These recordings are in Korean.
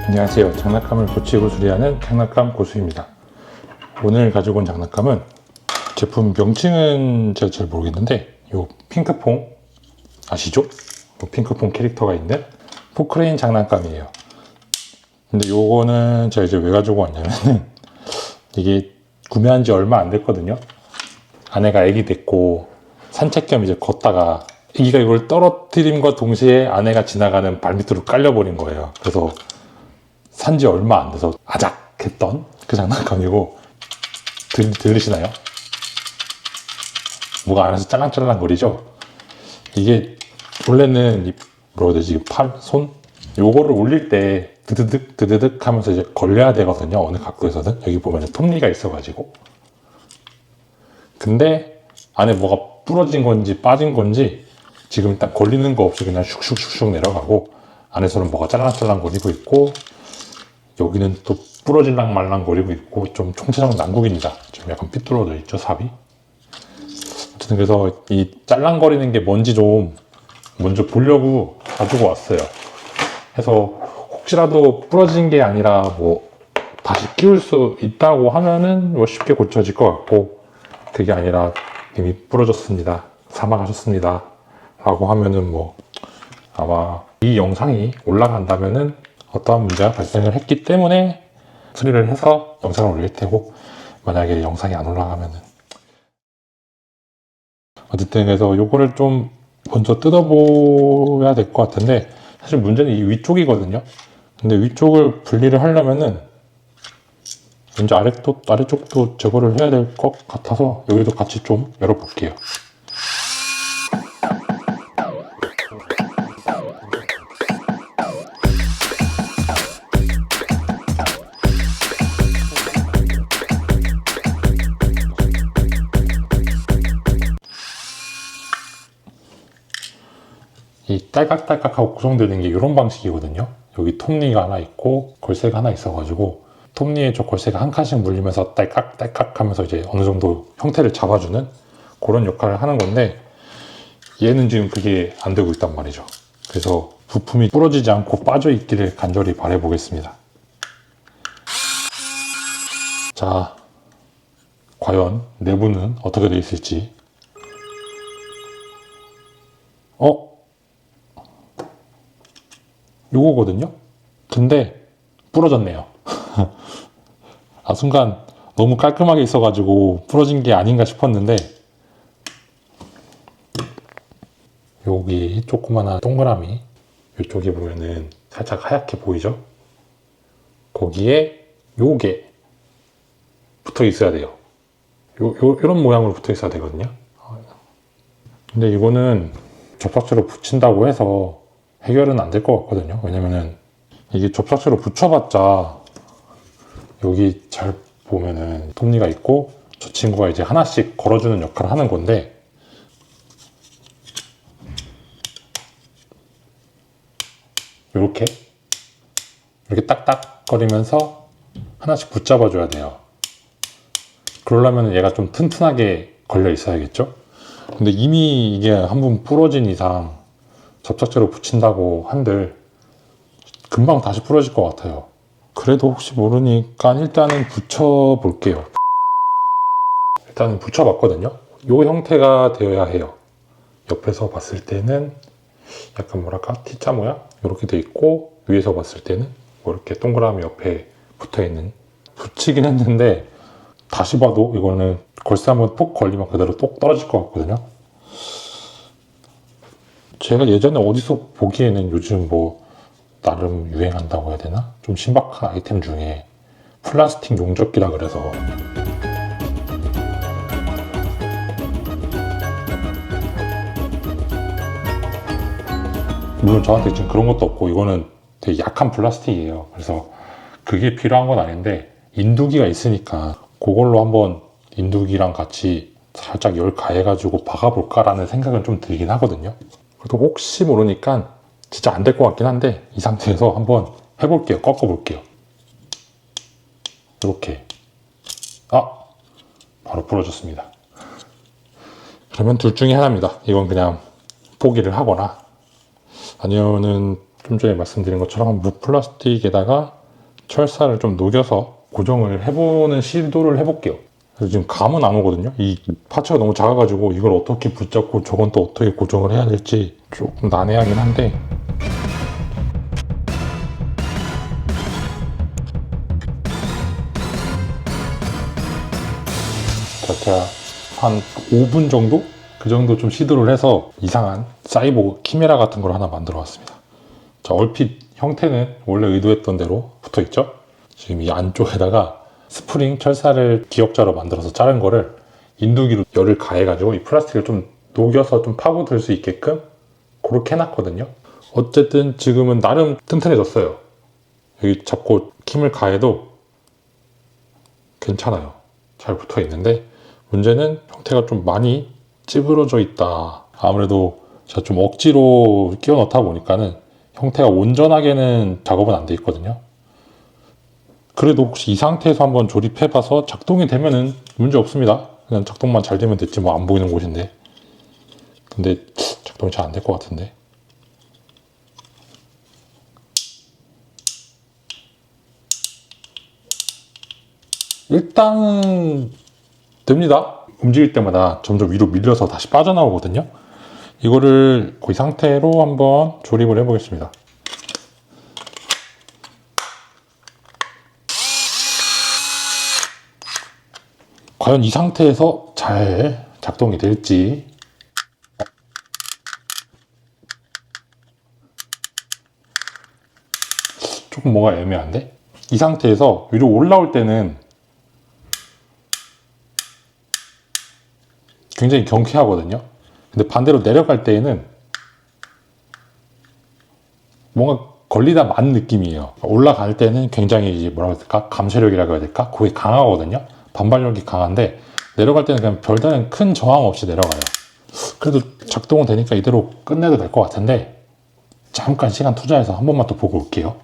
안녕하세요. 장난감을 고치고 수리하는 장난감 고수입니다. 오늘 가지고 온 장난감은 제품 명칭은 제가 잘 모르겠는데 요 핑크퐁 아시죠? 요 핑크퐁 캐릭터가 있는 포크레인 장난감이에요. 근데 요거는 제가 이제 왜 가지고 왔냐면은 이게 구매한 지 얼마 안 됐거든요. 아내가 애기 데리고 산책 겸 이제 걷다가 애기가 이걸 떨어뜨림과 동시에 아내가 지나가는 발밑으로 깔려버린 거예요. 그래서 산지 얼마 안 돼서 아작했던 그 장난감이고, 들리시나요? 뭐가 안에서 짤랑짤랑 거리죠? 이게 원래는 뭐라고 해야 되지? 팔, 손? 요거를 올릴 때 드드득 드드득 하면서 이제 걸려야 되거든요. 어느 각도에서든. 여기 보면 톱니가 있어가지고. 근데 안에 뭐가 부러진 건지 빠진 건지 지금 일단 걸리는 거 없이 그냥 슉슉슉슉 내려가고, 안에서는 뭐가 짤랑짤랑 거리고 있고, 여기는 또 부러질랑 말랑 거리고 있고, 좀 총체적 난국입니다. 좀 약간 삐뚤어져 있죠, 삽이. 어쨌든 그래서 이 짤랑거리는 게 뭔지 좀 먼저 보려고 가지고 왔어요. 해서 혹시라도 부러진 게 아니라 뭐 다시 끼울 수 있다고 하면은 뭐 쉽게 고쳐질 것 같고, 그게 아니라 이미 부러졌습니다, 사망하셨습니다 라고 하면은 뭐 아마 이 영상이 올라간다면은 어떠한 문제가 발생을 했기 때문에 수리를 해서 영상을 올릴 테고, 만약에 영상이 안 올라가면은 어쨌든 그래서 요거를 좀 먼저 뜯어봐야 될 것 같은데, 사실 문제는 이 위쪽이거든요. 근데 위쪽을 분리를 하려면은 왠지 아래쪽도 제거를 해야 될 것 같아서 여기도 같이 좀 열어볼게요. 이 딸깍딸깍하고 구성되는 게 이런 방식이거든요. 여기 톱니가 하나 있고 걸쇠가 하나 있어가지고, 톱니에 저 걸쇠가 한 칸씩 물리면서 딸깍딸깍 하면서 이제 어느 정도 형태를 잡아주는 그런 역할을 하는 건데, 얘는 지금 그게 안 되고 있단 말이죠. 그래서 부품이 부러지지 않고 빠져 있기를 간절히 바라보겠습니다. 자, 과연 내부는 어떻게 되어 있을지. 요거거든요? 근데 부러졌네요. 아, 순간 너무 깔끔하게 있어가지고 부러진 게 아닌가 싶었는데, 여기 조그마한 동그라미 이쪽에 보면은 살짝 하얗게 보이죠? 거기에 요게 붙어 있어야 돼요. 이런 모양으로 붙어 있어야 되거든요. 근데 이거는 접착제로 붙인다고 해서 해결은 안 될 것 같거든요. 왜냐면은 이게 접착제로 붙여봤자 여기 잘 보면은 톱니가 있고, 저 친구가 이제 하나씩 걸어주는 역할을 하는 건데, 이렇게 딱딱거리면서 하나씩 붙잡아줘야 돼요. 그러려면 얘가 좀 튼튼하게 걸려 있어야겠죠? 근데 이미 이게 한 번 부러진 이상 접착제로 붙인다고 한들 금방 다시 부러질 것 같아요. 그래도 혹시 모르니까 일단은 붙여볼게요. 일단은 붙여봤거든요. 이 형태가 되어야 해요. 옆에서 봤을 때는 약간 뭐랄까 T자 모양? 이렇게 돼 있고, 위에서 봤을 때는 뭐 이렇게 동그라미 옆에 붙어있는. 붙이긴 했는데 다시 봐도 이거는 걸쇠 한번 톡 걸리면 그대로 똑 떨어질 것 같거든요. 제가 예전에 어디서 보기에는 요즘 뭐 나름 유행한다고 해야 되나? 좀 신박한 아이템 중에 플라스틱 용접기라 그래서, 물론 저한테 지금 그런 것도 없고 이거는 되게 약한 플라스틱이에요. 그래서 그게 필요한 건 아닌데, 인두기가 있으니까 그걸로 한번 인두기랑 같이 살짝 열 가해가지고 박아볼까라는 생각은 좀 들긴 하거든요. 그래도 혹시 모르니까 진짜 안 될 것 같긴 한데, 이 상태에서 한번 해볼게요. 꺾어볼게요. 이렇게. 바로 부러졌습니다. 그러면 둘 중에 하나입니다. 이건 그냥 포기를 하거나, 아니면은 좀 전에 말씀드린 것처럼 무 플라스틱에다가 철사를 좀 녹여서 고정을 해보는 시도를 해볼게요. 그래서 지금 감은 안 오거든요. 이 파츠가 너무 작아가지고 이걸 어떻게 붙잡고 저건 또 어떻게 고정을 해야 될지 조금 난해하긴 한데, 제가 한 5분 정도? 그 정도 좀 시도를 해서 이상한 사이보 키메라 같은 걸 하나 만들어 왔습니다. 자, 얼핏 형태는 원래 의도했던 대로 붙어 있죠? 지금 이 안쪽에다가 스프링 철사를 기역자로 만들어서 자른 거를 인두기로 열을 가해가지고 이 플라스틱을 좀 녹여서 좀 파고들 수 있게끔 그렇게 해놨거든요. 어쨌든 지금은 나름 튼튼해졌어요. 여기 잡고 힘을 가해도 괜찮아요. 잘 붙어 있는데, 문제는 형태가 좀 많이 찌그러져 있다. 아무래도 제가 좀 억지로 끼워 넣다 보니까는 형태가 온전하게는 작업은 안 돼 있거든요. 그래도 혹시 이 상태에서 한번 조립해봐서 작동이 되면은 문제 없습니다. 그냥 작동만 잘 되면 됐지 뭐 안 보이는 곳인데. 근데 작동이 잘 안 될 것 같은데. 일단은 됩니다. 움직일 때마다 점점 위로 밀려서 다시 빠져나오거든요. 이거를 이 상태로 한번 조립을 해보겠습니다. 과연 이 상태에서 잘 작동이 될지. 조금 뭐가 애매한데? 이 상태에서 위로 올라올 때는 굉장히 경쾌하거든요. 근데 반대로 내려갈 때에는 뭔가 걸리다 만 느낌이에요. 올라갈 때는 굉장히 이제 뭐라고 해야 될까? 감쇄력이라고 해야 될까? 거의 강하거든요. 반발력이 강한데 내려갈 때는 그냥 별다른 큰 저항 없이 내려가요. 그래도 작동은 되니까 이대로 끝내도 될 것 같은데, 잠깐 시간 투자해서 한 번만 또 보고 올게요.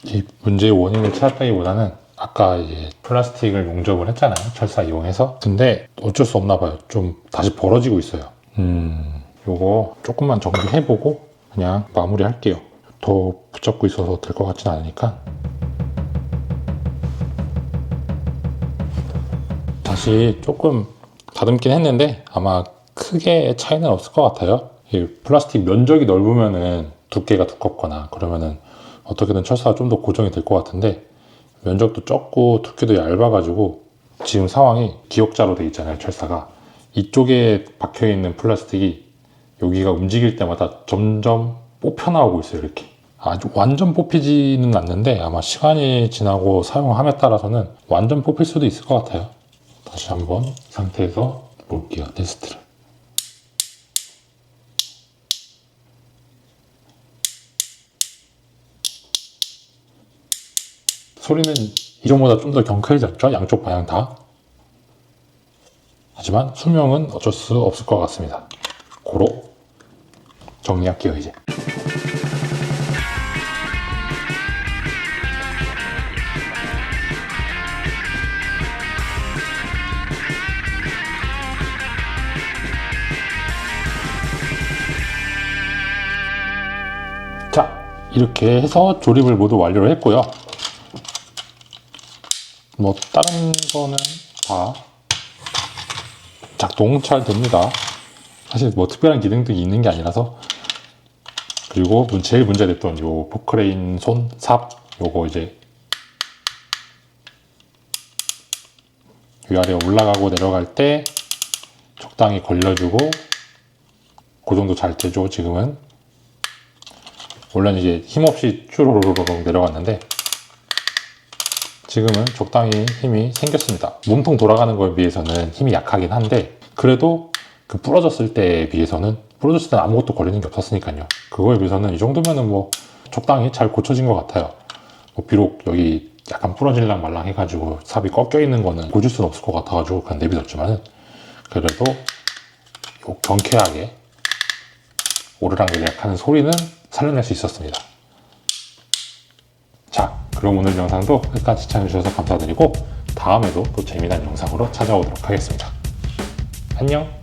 이 문제의 원인을 찾았다기보다는 아까 이제 플라스틱을 용접을 했잖아요. 철사 이용해서. 근데 어쩔 수 없나 봐요. 좀 다시 벌어지고 있어요. 요거 조금만 정리해보고 그냥 마무리 할게요. 더 붙잡고 있어서 될 것 같진 않으니까. 다시 조금 다듬긴 했는데 아마 크게 차이는 없을 것 같아요. 이 플라스틱 면적이 넓으면은 두께가 두껍거나 그러면은 어떻게든 철사가 좀 더 고정이 될 것 같은데, 면적도 적고 두께도 얇아가지고 지금 상황이 기역자로 돼 있잖아요. 철사가 이쪽에 박혀있는 플라스틱이 여기가 움직일 때마다 점점 뽑혀 나오고 있어요. 이렇게 아주 완전 뽑히지는 않는데 아마 시간이 지나고 사용함에 따라서는 완전 뽑힐 수도 있을 것 같아요. 다시 한번 상태에서 볼게요. 테스트를. 소리는 이전보다 좀 더 경쾌해졌죠? 양쪽 방향 다. 하지만 수명은 어쩔 수 없을 것 같습니다. 고로 정리할게요, 이제. 자, 이렇게 해서 조립을 모두 완료를 했고요. 뭐 다른 거는 다 작동 잘 됩니다. 사실 뭐 특별한 기능들이 있는 게 아니라서. 그리고 제일 문제됐던 요 포크레인 손 삽, 요거 이제 위아래 올라가고 내려갈 때 적당히 걸려주고 그 정도 잘 되죠. 지금은 원래는 이제 힘없이 쭈루루루룩 내려갔는데 지금은 적당히 힘이 생겼습니다. 몸통 돌아가는 거에 비해서는 힘이 약하긴 한데, 그래도 그 부러졌을 때에 비해서는, 부러졌을 때는 아무것도 걸리는 게 없었으니까요. 그거에 비해서는 이 정도면은 뭐 적당히 잘 고쳐진 것 같아요. 뭐 비록 여기 약간 부러질랑 말랑 해가지고 삽이 꺾여 있는 거는 고칠 수는 없을 것 같아가지고 그냥 내비뒀지만은, 그래도 요 경쾌하게 오르락내리락 하는 소리는 살려낼 수 있었습니다. 자, 그럼 오늘 영상도 끝까지 시청해주셔서 감사드리고 다음에도 또 재미난 영상으로 찾아오도록 하겠습니다. 안녕!